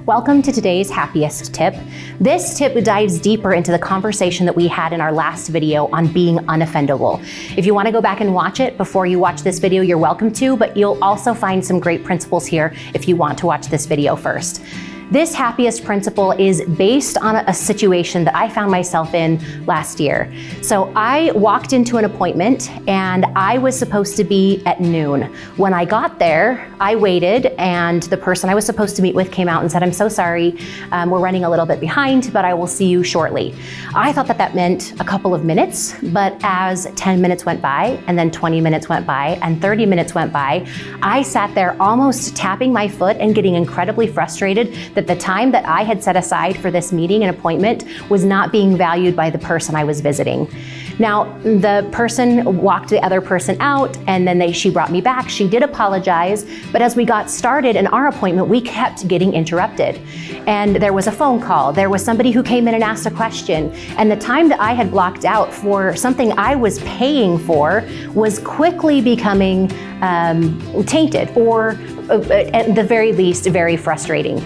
Welcome to today's happiest tip. This tip dives deeper into the conversation that we had in our last video on being unoffendable. If you want to go back and watch it before you watch this video, you're welcome to, but you'll also find some great principles here if you want to watch this video first. This happiest principle is based on a situation that I found myself in last year. So I walked into an appointment and I was supposed to be at noon. When I got there, I waited and the person I was supposed to meet with came out and said, "I'm so sorry, we're running a little bit behind, but I will see you shortly." I thought that meant a couple of minutes, but as 10 minutes went by and then 20 minutes went by and 30 minutes went by, I sat there almost tapping my foot and getting incredibly frustrated that the time that I had set aside for this meeting and appointment was not being valued by the person I was visiting. Now, the person walked the other person out and then she brought me back. She did apologize, but as we got started in our appointment, we kept getting interrupted. And there was a phone call, there was somebody who came in and asked a question, and the time that I had blocked out for something I was paying for was quickly becoming tainted, or at the very least, very frustrating.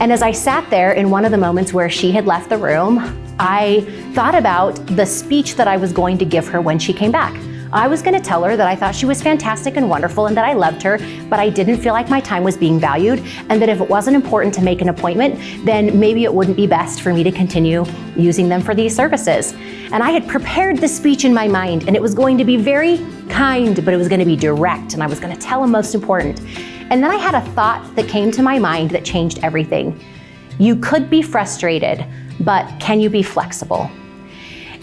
And as I sat there in one of the moments where she had left the room, I thought about the speech that I was going to give her when she came back. I was going to tell her that I thought she was fantastic and wonderful and that I loved her, but I didn't feel like my time was being valued, and that if it wasn't important to make an appointment, then maybe it wouldn't be best for me to continue using them for these services. And I had prepared the speech in my mind, and it was going to be very kind, but it was going to be direct, and I was going to tell him most important. And then I had a thought that came to my mind that changed everything. You could be frustrated, but can you be flexible?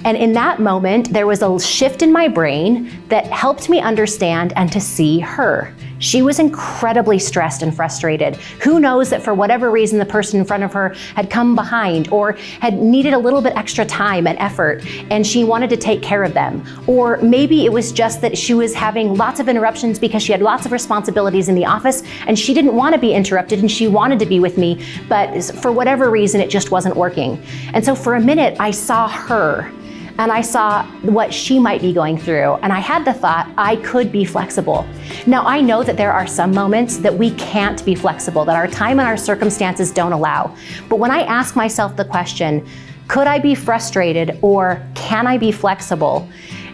And in that moment, there was a shift in my brain that helped me understand and to see her. She was incredibly stressed and frustrated. Who knows that for whatever reason, the person in front of her had come behind or had needed a little bit extra time and effort, and she wanted to take care of them. Or maybe it was just that she was having lots of interruptions because she had lots of responsibilities in the office and she didn't want to be interrupted and she wanted to be with me, but for whatever reason, it just wasn't working. And so for a minute, I saw her. And I saw what she might be going through. And I had the thought, I could be flexible. Now, I know that there are some moments that we can't be flexible, that our time and our circumstances don't allow. But when I ask myself the question, could I be frustrated or can I be flexible?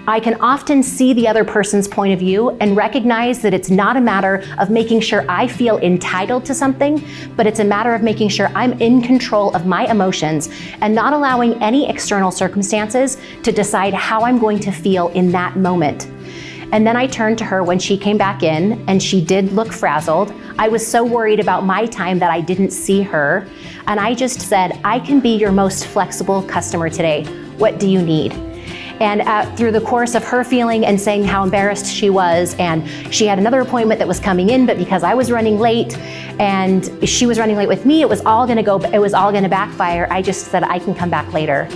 I can often see the other person's point of view and recognize that it's not a matter of making sure I feel entitled to something, but it's a matter of making sure I'm in control of my emotions and not allowing any external circumstances to decide how I'm going to feel in that moment. And then I turned to her when she came back in, and she did look frazzled. I was so worried about my time that I didn't see her. And I just said, "I can be your most flexible customer today. What do you need?" And through the course of her feeling and saying how embarrassed she was, and she had another appointment that was coming in, but because I was running late and she was running late with me, it was all gonna backfire. I just said, "I can come back later.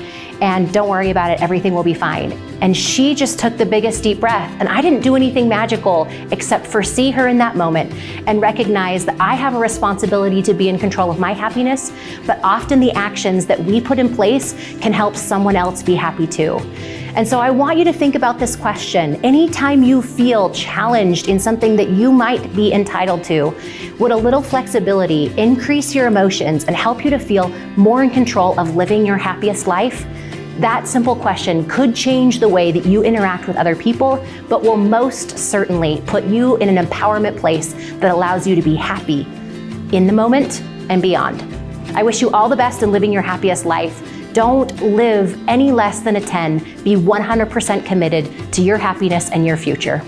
And don't worry about it, everything will be fine." And she just took the biggest deep breath. And I didn't do anything magical except for see her in that moment and recognize that I have a responsibility to be in control of my happiness, but often the actions that we put in place can help someone else be happy too. And so I want you to think about this question. Anytime you feel challenged in something that you might be entitled to, would a little flexibility increase your emotions and help you to feel more in control of living your happiest life? That simple question could change the way that you interact with other people, but will most certainly put you in an empowerment place that allows you to be happy in the moment and beyond. I wish you all the best in living your happiest life. Don't live any less than a 10. Be 100% committed to your happiness and your future.